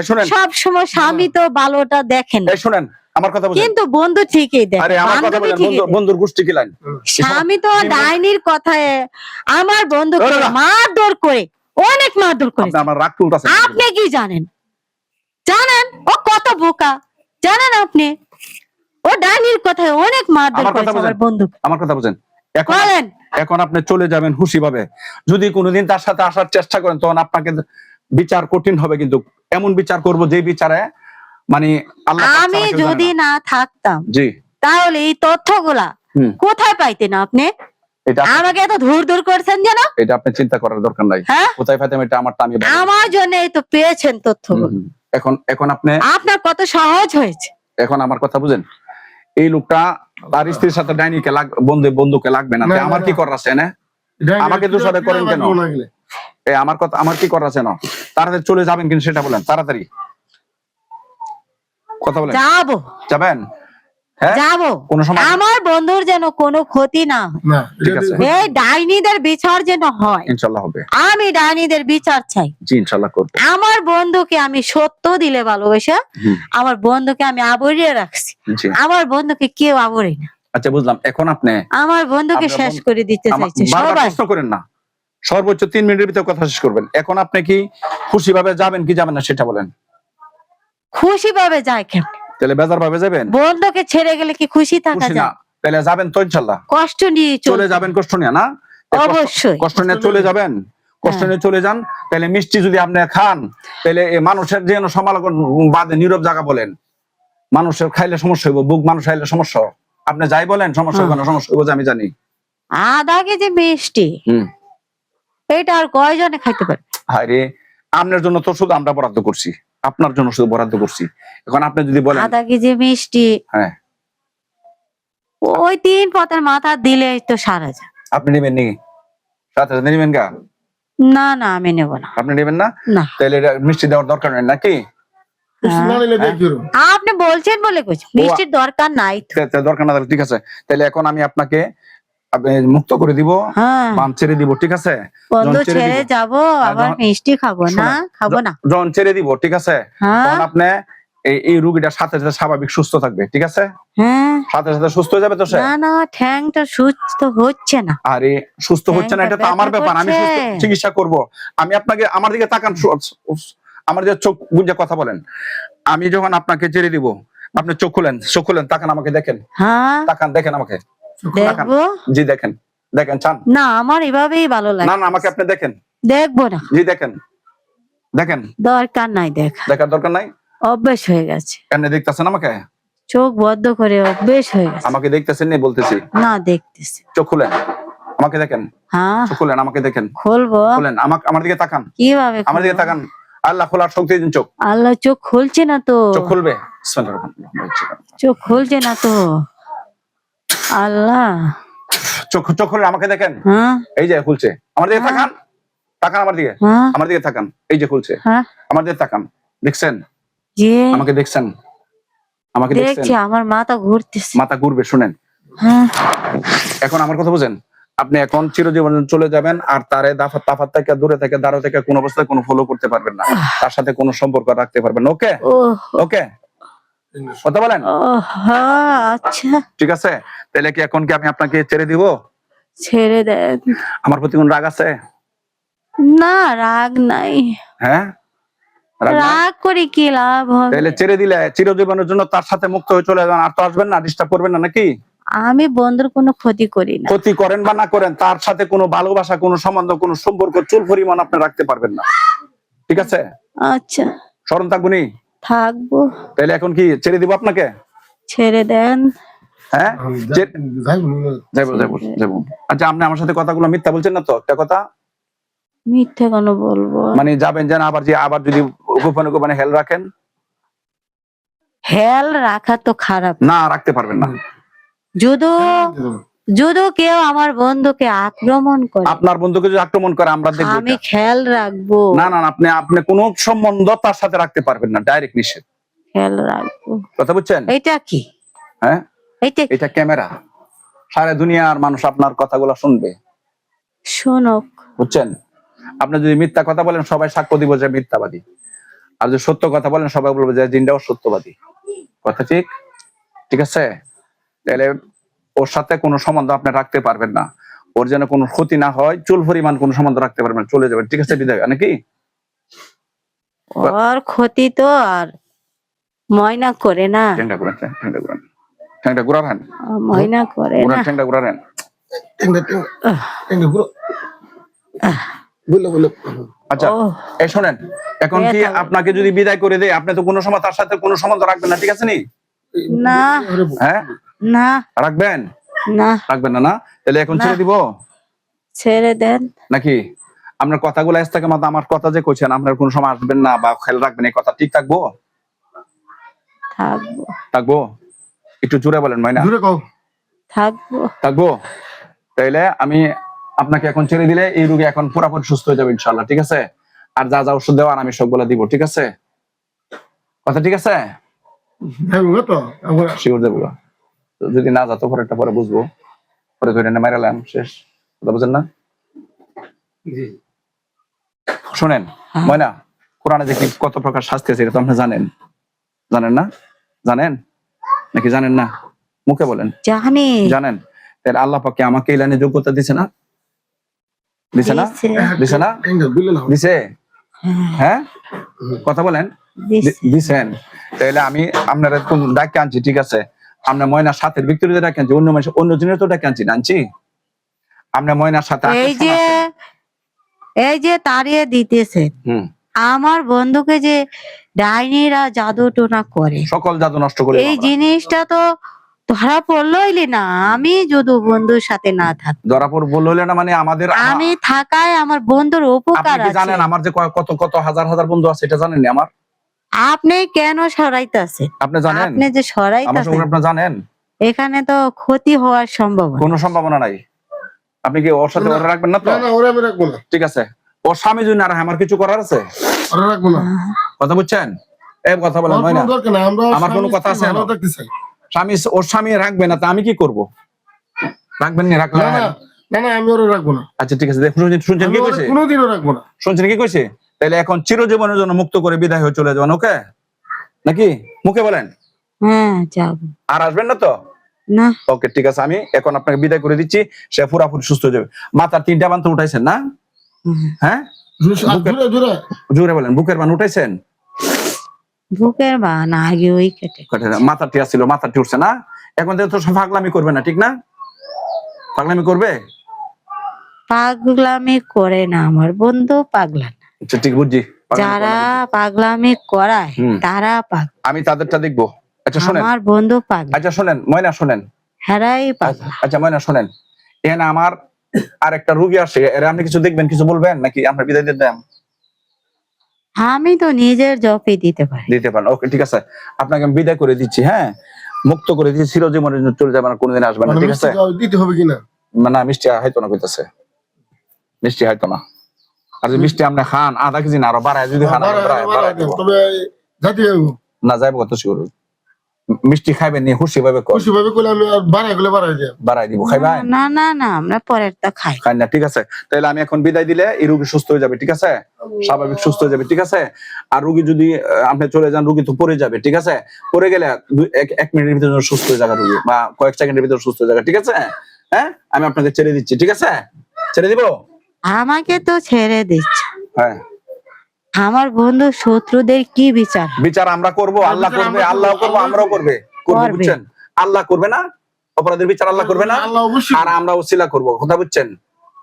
শুনেন, সব সময় স্বামী তো ভালোটা দেখেন, শুনেন আমার কথা বুঝেন। কিন্তু বন্ধু ঠিকই দেখে, আরে আমার কথা বান্ধবী বলেন, ঠিকই দেখে। বন্ধুর গোষ্ঠী কি লাইন? স্বামী তো ডাইনির কথায় আমার বন্ধুকে ওরে না। মারধর করে অনেক মারধর আপনি করেছে। আমার রাগ তুলতেছেন। আপনি কি জানেন? জানেন ও কত বোকা? জানেন আপনি? ও ডাইনির কথায় অনেক মারধর আমার কথা করেছে বুঝেন, আমার বন্ধুকে। আমার কথা বুঝেন। এখন বলেন। এখন আপনি চলে যাবেন খুশি ভাবে। যদি কোনোদিন তার সাথে আসার চেষ্টা করেন তখন আপনাকে বিচার কঠিন হবে, কিন্তু এমন বিচার করব যে বিচারে মানে আল্লাহ পাক আমি ছাড়া কেউ জানে যদি না। না থাকতাম জি, তাহলে এই তথ্যগুলা হুম, কোথায় পাইতেন আপনি? এটা আমাকে এত ধূর ধূর করছেন যেন। এটা আপনি চিন্তা করার দরকার নাই। হ্যাঁ, কোথায় পাইতাম এটা আমারটা আমি বলবো। আমার জন্য এই তো পেয়েছেন হুম, তথ্যগুলো। হুম। এখন এখন আপনি আপনার কত সহজ হয়েছে। এখন আমার কথা বুঝেন। এই লোকটা তার স্ত্রীর সাথে ডাইনিকে বন্ধুকে লাগবে না। না, আমার না, কি না। করার আছে না? আমাকে দোষারোপ করেন কেন? আমার কথা, আমার কি করার আছে না? তাড়াতাড়ি চলে যাবেন কিন্তু সেটা বলেন, তাড়াতাড়ি কথা বলেন। যাবো যাবেন? হ্যাঁ, যাবো। কোনো সময় আমার বন্ধুর যেন কোনো ক্ষতি না হয়। না, ঠিক আছে। এই ডাইনিদের বিচার যেন হয়। ইনশাল্লাহ হবে। আমি ডাইনিদের বিচার চাই। জি, ইনশাল্লাহ করবো। আমার বন্ধুকে আমি সত্য দিলে ভালোবাসা, হুম, আমার বন্ধুকে আমি আবরিয়ে রাখছি। জি। আমার বন্ধুকে কেউ আবরে না। আচ্ছা, বুঝলাম। এখন আপনি আমার বন্ধুকে আপনার শেষ বন্ধু- করে দিতে চাইছে বারবার সবাই। প্রশ্ন করেন না। সর্বোচ্চ 3 মিনিটের ভিতরে কথা শেষ করবেন। এখন আপনি কি খুশি ভাবে যাবেন কি যাবেন না সেটা বলেন। খুশি ভাবে যায় কেন? তাহলে বেজার ভাবে যাবেন? বন্ধুকে ছেড়ে গেলে কি খুশি থাকা খুশি না, যায়? তাহলে যাবেন তো ইনশাল্লাহ। কষ্ট নিয়ে চলে চলে যাবেন কষ্ট নিয়ে না? অবশ্যই। কষ্ট নিয়ে চলে যাবেন, কষ্ট হ্যাঁ। নিয়ে চলে যান। তাহলে মিষ্টি যদি আপনি খান তাহলে এই মানুষের যেন সমালোচনা বাদে নীরব জায়গা বলেন। মানুষের খাইলে সমস্যা হইব, বুক মানুষ খাইলে সমস্যা। আপনি যাই বলেন সমস্যা হইব না, সমস্যা হইব যে আমি জানি। আধা কেজি মিষ্টি হুম, এটা আর কয়জনে খাইতে পারে? আরে আপনার জন্য তো শুধু আমরা বরাদ্দ করছি, আপনার জন্য শুধু বরাদ্দ করছি। এখন আপনি যদি বলেন আধা কেজি মিষ্টি হ্যাঁ, ওই 3 পথের মাথা দিলেই তো সারা যায়। আপনি নেবেন নি? সাথে সাথে নেবেন গা? না না, আমি নেব না। আপনি নেবেন না? না, তাহলে এটা মিষ্টি দেওয়ার দরকার নেই নাকি? আপনি বলছেন বলে কইছি মিষ্টির দরকার নাই তো। দরকার না, তাহলে ঠিক আছে। তাহলে এখন আমি আপনাকে মুক্ত করে দিব, হ্যাঁ, বান ছেড়ে দিব, ঠিক আছে? বন্ধু যখন ছেড়ে ছেড়ে দিব, যাব আবার যখন- মিষ্টি খাবো না, শোনেন, খাবো না। যখন ছেড়ে দিব, ঠিক আছে, হ্যাঁ তখন আপনি এই রুগীটার সাথে সাথে স্বাভাবিক সুস্থ থাকবে, ঠিক আছে? হ্যাঁ, সাথে সাথে সুস্থ হয়ে যাবে তো সে। না না, ঠ্যাংটা সুস্থ হচ্ছে না। আরে সুস্থ হচ্ছে না, এটা তো আমার ব্যাপার, আমি সুস্থ করছে। চিকিৎসা করব। আমি আপনাকে আমার দিকে তাকান, আমার দিকে চোখ বুঝে কথা বলেন। আমি যখন আপনাকে ছেড়ে দিব, আপনি চোখ খুলেন, তাকান, আমাকে দেখেন, হ্যাঁ, তাকান, দেখেন আমাকে, তাকান। দেখবো জি, দেখেন, দেখেন, চান? না, আমার এভাবেই ভালো না লাগে। না, আমাকে আপনি দেখেন। দেখবো না, জি, দেখেন, দেখেন। দরকার নাই দেখা, দেখার দরকার নাই, অভ্যেস হয়ে গেছে। এমনি দেখতেছেন আমাকে? চোখ বদ্ধ করে অভ্যেস হয়ে গেছে। আমাকে দেখতেছেন নি বলতেছি? না, দেখতেছি। চোখ খুলেন, আমাকে দেখেন, হ্যাঁ, চোখ খুলেন, আমাকে দেখেন, খুলবো খুলেন, আমার দিকে তাকান, কিভাবে? আমার দিকে খুলবো? তাকান। আল্লাহ খোলার শক্তি দিন চোখ। আল্লাহ চোখ খুলছে না তো, চোখ খুলবে। বিসমিল্লাহির রহমানির রহিম। চোখ খুলছে না তো আল্লাহ। চোখ খুলে আমাকে দেখেন। হ্যাঁ এই যে খুলছে, আমার দিকে হ্যাঁ। তাকান, তাকান আমার দিকে, হ্যাঁ আমার দিকে তাকান। এই যে খুলছে, হ্যাঁ, আমার দিকে তাকান। দেখছেন? যে আমাকে দেখছেন? আমাকে দেখছেন? দেখছি আমার মাথা ঘুরতেছে। মাথা ঘুরবে, শুনেন। হ্যাঁ, এখন আমার কথা বুঝেন। আপনি এখন চিরজীবন চলে যাবেন, আর তারে তাফাত থেকে দূরে থেকে দাঁড়ো থেকে কোন অবস্থায় কোনো ফলো করতে পারবেন না, তার সাথে কোনো সম্পর্ক রাখতে পারবেন না। ওকে, ও ওকে, কথা বলেন। ও হ্যাঁ, আচ্ছা ঠিক আছে, তাহলে কি এখন কি আমি আপনাকে ছেড়ে দিব? ছেড়ে দেন। আমার প্রতি কোন রাগ আছে? না, রাগ নাই। হ্যাঁ, রাগ নাই? রাগ করে কি লাভ হবে? তাহলে ছেড়ে দিলে চিরজীবনের জন্য তার সাথে মুক্ত হয়ে চলে যান, আর তো আসবেন না, ডিস্টার্ব করবেন না নাকি? আমি বন্ধুর কোনো ক্ষতি করি না। ক্ষতি করেন বা না করেন, তার সাথে কোনো ভালোবাসা, কোনো সম্বন্ধ, কোনো সম্পর্ক চুল পরিমাণ আপনি রাখতে পারবেন না, ঠিক আছে? আচ্ছা, স্মরণ থাকবনি? থাকবো। তাহলে এখন কি ছেড়ে দিব আপনাকে? ছেড়ে দেন। হ্যাঁ, যাইবো। আচ্ছা, আপনি আমার সাথে কথাগুলো মিথ্যা বলছেন না তো? একটা কথা মিথ্যে কেন বলবো? মানে যাবেন যেন, আবার যদি গোপনে হেল রাখেন? হেল রাখা তো খারাপ। না, রাখতে পারবেন না। যদি কেউ আমার বন্ধুকে আক্রমণ করে, আপনার বন্ধুকে যদি আক্রমণ করে আমরা দেখবো আমি এটা। খেয়াল রাখবো। না না, আপনি কোনো সম্বন্ধ তার সাথে রাখতে পারবেন না, ডাইরেক্ট নিষেধ। খেয়াল রাখবো। কথা বুঝছেন? এটা কি? হ্যাঁ, এটা কি? এটা ক্যামেরা, সারা দুনিয়ার মানুষ আপনার কথাগুলো শুনবে, শোনক। বুঝছেন? আপনি যদি মিথ্যা কথা বলেন সবাই সাক্ষ্য দিব যে মিথ্যাবাদী, আর যদি সত্য কথা বলেন সবাই বলবে যে জিনটাও সত্যবাদী। কথা ঠিক? ঠিক আছে? তাহলে ওর সাথে কোনো সম্বন্ধ আপনি রাখতে পারবেন না। ওর যেন কোনো ক্ষতি না হয়, চুল পরিমাণ কোনো সম্বন্ধ রাখতে পারবে না, চলে যাবে, ঠিক আছে? বিদায়, নাকি? ওর ক্ষতি তো আর ময়না করে না, ঠ্যাংটা ঘুরান, ঠ্যাংটা ঘুরান, ময়না করে না। ঠ্যাংটা ঘুরান। বললো আচ্ছা, ও এই শোনেন, এখন কি ব্যথা। আপনাকে যদি বিদায় করে দেয়, আপনি তো কোনো সময় তার সাথে কোনো সম্বন্ধ রাখবেন না, ঠিক আছে নি? না হ্যাঁ, না রাখবেন? না, রাখবেন না? না, তাহলে এখন না। ছেড়ে দিব ছেড়ে দেন। নাকি? আপনার কথাগুলো আজ থেকে মাথা, আমার কথা যে কইছেন আপনার কোনো সময় আসবেন না বা খেয়াল রাখবেন, এই কথা ঠিক থাকবো? থাকবো থাকবো? একটু জোরে বলেন ময়না। দূরে কও। থাকবো। থাকবো? তাইলে আমি আপনাকে এখন ছেড়ে দিলে এই রোগী এখন পুরোপুরি সুস্থ হয়ে যাবে ইনশাআল্লাহ, ঠিক আছে? আর যা যা ওষুধ দেওয়ার আমি সবগুলা দিব, ঠিক আছে? কথা ঠিক আছে? হ্যাঁ তো আবার শিওর দেবো। তো যদি না যাতো পরেরটা পরে বুঝবো, পরে ধরে না মারালাম, শেষ কথা, বুঝেন না? শোনেন হ্যাঁ। ময়না, কোরআনে যে কি কত প্রকার শাস্তি আছে, এটা তো আপনি জানেন, জানেন না? জানেন নাকি জানেন না? মুখে বলেন জানি। জানেন। তাহলে আল্লাহ পাক কি আমাকে এই লাইনে যোগ্যতা দিছে না? দিছে না? দিছে। দিছে না? বললো না দিছে? হ্যাঁ, হ্যাঁ, কথা বলেন। দিছে। দিছেন। তাহলে আমি আপনারা কোন ডাকে আনছি, ঠিক আছে? আমরা ময়নার সাথের ব্যক্তিদের ডাকে আনছি, অন্য মানুষ অন্য জনের তো ডাকে আনছি না, আনছি? আমরা ময়নার সাথে এই আকর্ষণ যে আছে। এই যে তাড়িয়ে দিতেছে, হুম, আমার বন্ধুকে যে ডাইনিরা জাদু টোনা করে, সকল জাদু নষ্ট করে এই জিনিসটা তো ধরা পড়লইলি না। আমি যদি বন্ধুর সাথে না থাকি, ধরা পড় বললে না, মানে আমাদের আমি থাকায় আমার বন্ধুর আপনি উপকার কি আছে। জানেন আমার যে কত কত হাজার হাজার বন্ধু আছে, এটা জানেন না আমার? আপনি কেন সরাইতাছেন? আপনি জানেন? আপনি যে আমার সরাইতাছেন, সম্পর্কে আপনি জানেন? এখানে তো ক্ষতি হওয়ার সম্ভাবনা। কোনো সম্ভাবনা নাই। আপনি কি ওর সাথে ওরা রাখবেন না তো? না না ওরা আমি রাখবো না, ঠিক আছে, ওর স্বামী যদি না রাখে আমার কিছু করার আছে? ওরা রাখবো না। কথা বুঝছেন? এই কথা বলেন আমার হয় না? কোনো দরকার নাই, আমরা আমার কোনো কথা আছে? ভালো থাকতে চাই। স্বামী, ওর স্বামী রাখবে না, তা আমি কি করব? রাখবেন না? রাখলে না না না না আমি ওরা রাখবো না, আচ্ছা ঠিক আছে, দেখুন, শুনছেন আমি কি ওরা কইছে? কোনোদিনও রাখবো না। শুনছেন কি কইছে? তাহলে এখন চিরজীবনের জন্য মুক্ত করে বিদায় হয়ে চলে যাবেন, ওকে? নাকি? মুখে বলেন। হ্যাঁ, যাব আর আসবেন না তো? না। ওকে, ঠিক আছে, আমি এখন আপনাকে বিদায় করে দিচ্ছি, সে পুরাপুরি সুস্থ হয়ে যাবে। মাথার 3টা বান তো উঠাইছেন না? হুম। হ্যাঁ, জোরে জোরে জোরে বলেন, বুকের বান উঠাইছেন? বুকের বান আগে ওই কেটে মাথাটি আসছিল, মাথাটি উঠছে না? এখন তো সব পাগলামি করবে না, ঠিক না? পাগলামি করবে? পাগলামি করে না, আমার বন্ধু পাগলা না। আচ্ছা ঠিক বুঝছি, পাগলামি যারা করবে না। পাগলামি করায় হুম। তারা পাগলা, আমি তাদেরটা দেখবো। আচ্ছা শোনেন, আমার বন্ধু পাগলা, আচ্ছা শোনেন ময়না, শোনেন, হেরাই পাগলা। আচ্ছা ময়না শোনেন, এখানে আমার আরেকটা রুগী আসে, এর আপনি কিছু দেখবেন, কিছু বলবেন নাকি আমরা বিদায় দিয়ে দেন? আমি তো নিজের জপই দিতে পারি। দিতে পারেন, ওকে ঠিক আছে, আপনাকে আমি বিদায় করে দিচ্ছি, হ্যাঁ, মুক্ত করে দিচ্ছি, চিরজীবনের জন্য চলে যাবেন, আর কোনোদিন আসবেন না, মানে ঠিক মিষ্টি আছে? দিতে হবে কিনা? না মিষ্টি হয়তো না, কইতাছে মিষ্টি হয়তো না। আর যদি মিষ্টি আপনি খান আধা কেজি না আরো বাড়ায় যদি খান, আমি বাড়ায় দেব। তবে যাতে না যাইব কত শিওর, মিষ্টি খাইবেন নি খুশি ভাবে খুশি ভাবে করলে আমি আর বাড়াই গেলে বাড়াই দেব। বাড়াই দিব, খাইবেন? না না না, আমরা পরেরটা খাই। খাই না, ঠিক আছে? তাহলে আমি এখন বিদায় দিলে এই রোগী সুস্থ হয়ে যাবে, ঠিক আছে? স্বাভাবিক সুস্থ হয়ে যাবে, ঠিক আছে? আর রোগী যদি আপনি চলে যান, রোগী তো পড়ে যাবে, ঠিক আছে? পড়ে গেলে এক মিনিটের ভিতরে সুস্থ হয়ে যাবে রোগী, বা কয়েক সেকেন্ডের ভিতরে সুস্থ হয়ে যাবে, ঠিক আছে? হ্যাঁ, আমি আপনাকে ছেড়ে দিচ্ছি, ঠিক আছে? ছেড়ে দিব? আমাকে তো ছেড়ে দিচ্ছে, হ্যাঁ, আমার বন্ধু শত্রুদের কি বিচার? বিচার আমরা করব, আল্লাহ করবে, আল্লাহ করবো, আমরাও করবে, করবে, করবে। বুঝছেন? আল্লাহ করবে না? অপরাধের বিচার আল্লাহ করবে না? আল্লাহ অবশ্যই আর আমরা ওসিলা করব, কথা বুঝছেন?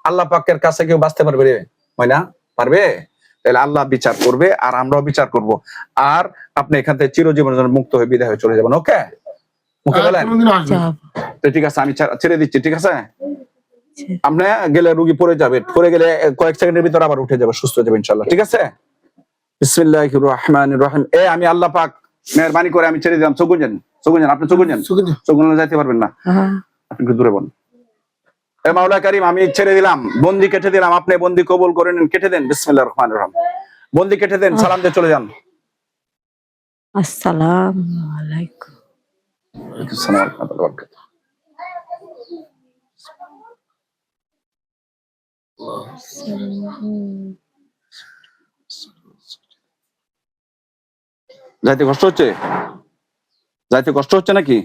আল্লাহ পাকের কাছে কেউ বাঁচতে পারবে রে, হয় না? পারবে? তাহলে আল্লাহ বিচার করবে আর আমরাও বিচার করব, আর আপনি এখান থেকে চিরজীবনের জন্য মুক্ত হয়ে বিদায় হয়ে চলে যাবেন, ওকে? মুখে বলেন। কোনোদিনও আসবে না। যাব। তো ঠিক আছে, আমি ছেড়ে দিচ্ছি, ঠিক আছে? আপনি গেলে রোগী পড়ে যাবে, পড়ে গেলে কয়েক সেকেন্ডের ভিতর আবার উঠে যাবে, সুস্থ হয়ে যাবে ইনশাআল্লাহ, ঠিক আছে? বিসমিল্লাহির রহমানির রহিম। আমি আল্লাহ পাক মেহেরবানি করে আমি ছেড়ে দিলাম। চগুঞ্জেন, আপনি চগুঞ্জেন, চগুঞ্জেন যাইতে পারবেন না, হ্যাঁ। আপনি একটু দূরে বন। এ মাওলা কারীম, আমি ছেড়ে দিলাম, বন্দি কেটে দিলাম, আপনি বন্দি কবুল করে নেন, কেটে দেন, বিসমিল্লাহির রহমানির রহিম। বন্দি কেটে দেন, সালাম দিয়ে চলে যান। আসসালামু আলাইকুম। আসসালামু আলাইকুম ওয়া রাহমাতুল্লাহি ওয়া বারাকাতুহু। যাইতে কষ্ট হচ্ছে? যাইতে কষ্ট হচ্ছে নাকি?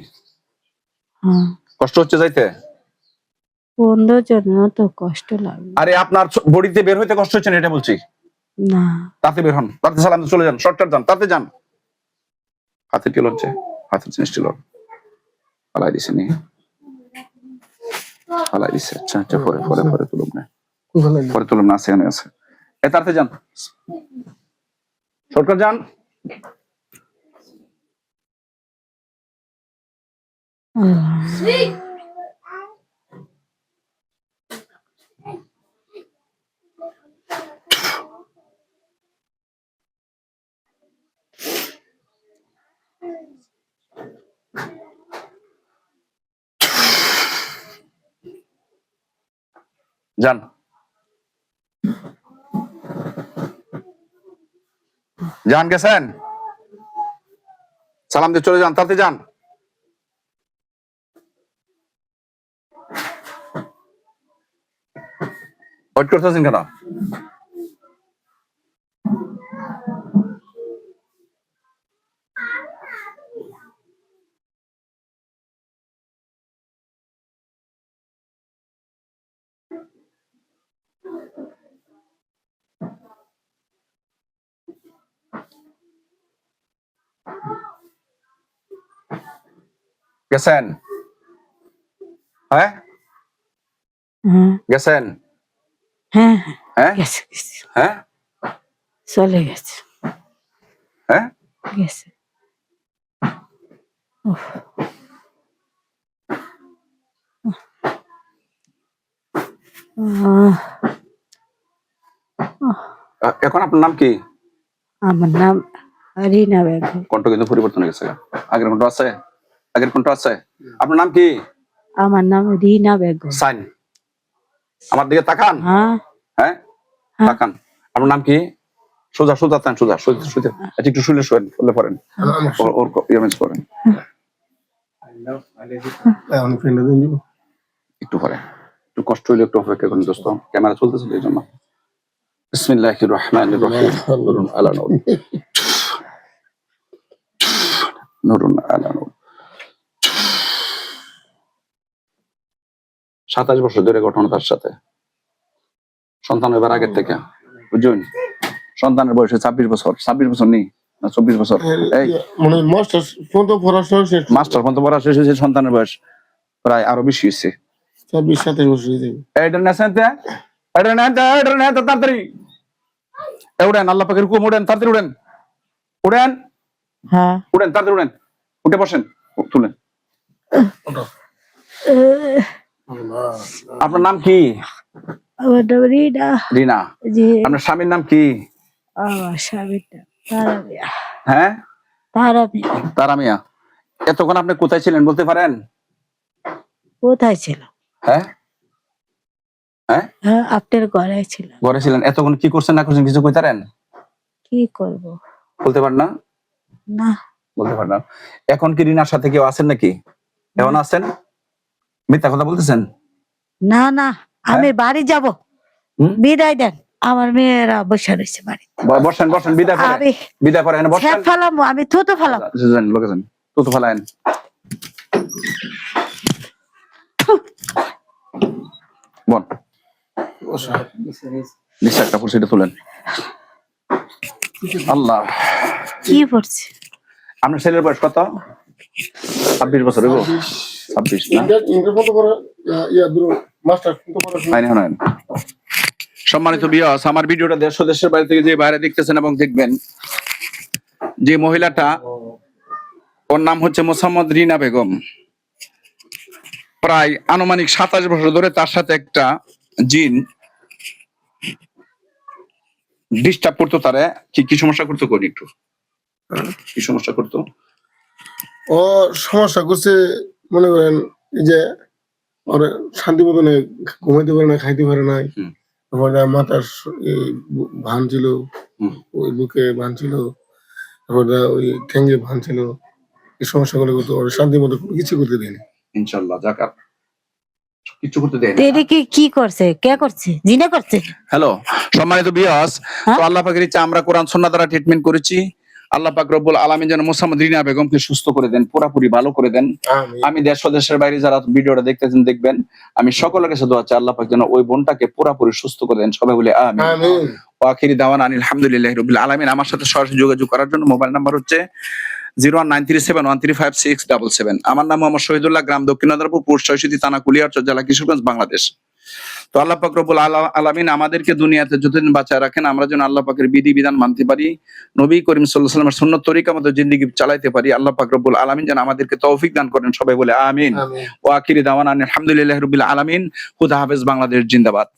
হ্যাঁ। কষ্ট হচ্ছে যাইতে? বন্ধুর জন্য তো কষ্ট লাগবে। আরে আপনার বডিতে বের হইতে কষ্ট হচ্ছে না এটা বলছি। না, তাতে বের হন, তাতে সালাম দিয়ে চলে যান, শর্টকাট যান, তাতে যান। হাতের কি লড়ছে? হাতের জিনিসটি লড়। ফালাই দিছে নি? ফালাই দিছে। আচ্ছা আচ্ছা, পরে পরে পরে তুলুম না, পরে তুলুম না, আছে এখানে আছে। তাতে যান, শর্টকাট যান। যান, যান, গেছেন? সালাম দিয়ে চলে যান, তাতে যান। ওয়েট করতেছেন কেন? গেছেন? হ্যাঁ হ্যাঁ গেছেন? হ্যাঁ হ্যাঁ গেছে গেছে, হ্যাঁ চলে গেছে হ্যাঁ। গেছে। উফ, আহ, এখন আপনার নাম কি? আমার নাম রিনা বেগম। কণ্ঠ কিন্তু পরিবর্তন হয়ে গেছে। আগের কণ্ঠ আছে? আগের কণ্ঠ আছে? আপনার নাম কি? আমার নাম রিনা বেগম। সাইন, আমার দিকে তাকান। হ্যাঁ হ্যাঁ হ্যাঁ। তাকান। আপনার নাম কি? সোজা সোজা তান, সোজা শুতে। আচ্ছা একটু শুলে শোয়েন, ফুলে পড়েন, ওর ইয়ারমেন্স করেন একটু পরে। একটু কষ্ট হইলে একটু অপেক্ষা করেন দোস্ত, ক্যামেরা চলতেছিল এই জন্য। বিসমিল্লাহির রহমানির রহিম। নুরুন আলা নূর, নুরুন আলা নূর। 27 বছর ধরে ঘটনা তার সাথে। সন্তান এবার আগের থেকে, বুঝুন? সন্তানের বয়স 26 বছর। 26 বছর নেই না, 24 বছর। এই মানে মাস্টার পর্যন্ত পড়াশোনা শেষ, মাস্টার পর্যন্ত পড়া শেষ হয়েছে, সন্তানের বয়স প্রায় আরো বেশি হয়েছে। 26-27 বছর হয়ে যাবে। এটা নেছেন, এটা নেন তাড়াতাড়ি। উড়েন, আল্লাহ পাকের হুকুম, উড়েন তাড়াতাড়ি, উড়েন উড়েন হ্যাঁ। উড়েন তাড়াতাড়ি, উড়েন, উঠে বসেন, তুলেন। আপনার নাম কি? আমার নাম রিনা। রিনা। জি। আপনার স্বামীর নাম কি? আমার স্বামীর নাম তারাবিয়া। হ্যাঁ তারাবিয়া। তারা মিয়া। এতক্ষণ আপনি কোথায় ছিলেন বলতে পারেন? কোথায় ছিল? হ্যাঁ হ্যাঁ, হ্যাঁ, আপনার ঘরে ছিল। ঘরে ছিলেন। এতক্ষণ কি করছেন না করছেন কিছু কইতে পারেন? কি করব? বলতে পারেন না? না। বলতে পারেন না। এখন কি রিনার সাথে কেউ আছেন নাকি? এখন আছেন? মিথ্যা কথা বলতেছেন? না না, আমি বাড়ি যাব। হুম? বিদায় দেন, আমার মেয়েরা বসে রয়েছে বাড়ি। বসেন বসেন, বিদায় করেন, আমি বিদায় করেন, বসেন। ছেদ ফেলাম, আমি থুতু ফেলাম। যান, লোকে যান, তো ফেলায়েন। বল, নিশ্চয় একটা ফুলসিটা তুলেন। আল্লাহ, কি পড়ছে? আপনার ছেলের বয়স কত? 26 বছর হইব? 26 না? ইন্টার পর্যন্ত পড়া, মাস্টার পর্যন্ত পড়াশোনা। আইন হন। সম্মানিত বিয়াস, আমার ভিডিওটা দেশ ও দেশের বাইরে থেকে যে বাইরে দেখতেছেন এবং দেখবেন, যে মহিলাটা, ওর নাম হচ্ছে মোসাম্মদ রিনা বেগম। প্রায় আনুমানিক 27 বছর ধরে তার সাথে একটা জিন ডিস্টার্ব করতো। তারে কি সমস্যা করতো? করি একটু, কি সমস্যা করতো? ও সমস্যা করছে, মনে করেন এই যে ওর শান্তি মতো নেই, ঘুমাইতে পারে না, খাইতে পারে না। হুম। তারপরে মাথার ভান ছিল, হুম। ওই বুকে ভান ছিল, তারপরে ওই ঠেঙ্গে ভান ছিল। এই সমস্যাগুলো করতো, ওর শান্তি মতো কোনো কিছু করতে দেয়নি। ইনশাআল্লাহ জাকাত কিছু করতে দেয় না। এদিকে কি করছে? কে করছে? জিনে করছে? হ্যালো সম্মানিত বিয়াস, তো আল্লাহ পাকের ইচ্ছা আমরা কোরআন সুন্নাহ দ্বারা ট্রিটমেন্ট করেছি। আল্লাহ পাক রব্বুল আলামিন যেন মোসাম্মদ রিনা বেগমকে সুস্থ করে দেন, পুরোপুরি ভালো করে দেন। আমিন আমি দেশ ও দেশের বাইরে যারা ভিডিওটা দেখতেছেন দেখবেন, আমি সকলের কাছে দোয়া চাই আল্লাহ পাক যেন ওই বোনটাকে পুরোপুরি সুস্থ করে দেন, সবাই বলে আমিন। আমিন ওয়া আখিরি দাওয়ানা আনিল হামদুলিল্লাহি রাব্বিল আলামিন। আমার সাথে সরাসরি যোগাযোগ করার জন্য মোবাইল নাম্বার হচ্ছে 01937135677। আমার নাম মোহাম্মদ শহীদুল্লাহ, গ্রাম দক্ষিণ নাদারপুর, পোস্ট ৬৬ থানা কুলিয়ারচর, জেলা কিশোরগঞ্জ, বাংলাদেশ। তো আল্লাহ পাক রব্বুল আলামিন আমাদেরকে দুনিয়াতে যতদিন বাঁচায় রাখেন আমরা যেন আল্লাহ পাকের বিধি বিধান মানতে পারি, নবী করিম সাল্লাল্লাহু আলাইহি ওয়াসাল্লামের সুন্নাত তরিকা মতো জিন্দেগি চালাতে পারি। আল্লাহ পাক রব্বুল আলামিন যেন আমাদেরকে তৌফিক দান করেন, সবাই বলে আমিন। আমিন ওয়া আখিরি দাওয়ানা আলহামদুলিল্লাহি রাব্বিল আলামিন। খুদা হাফেজ, বাংলাদেশ জিন্দাবাদ।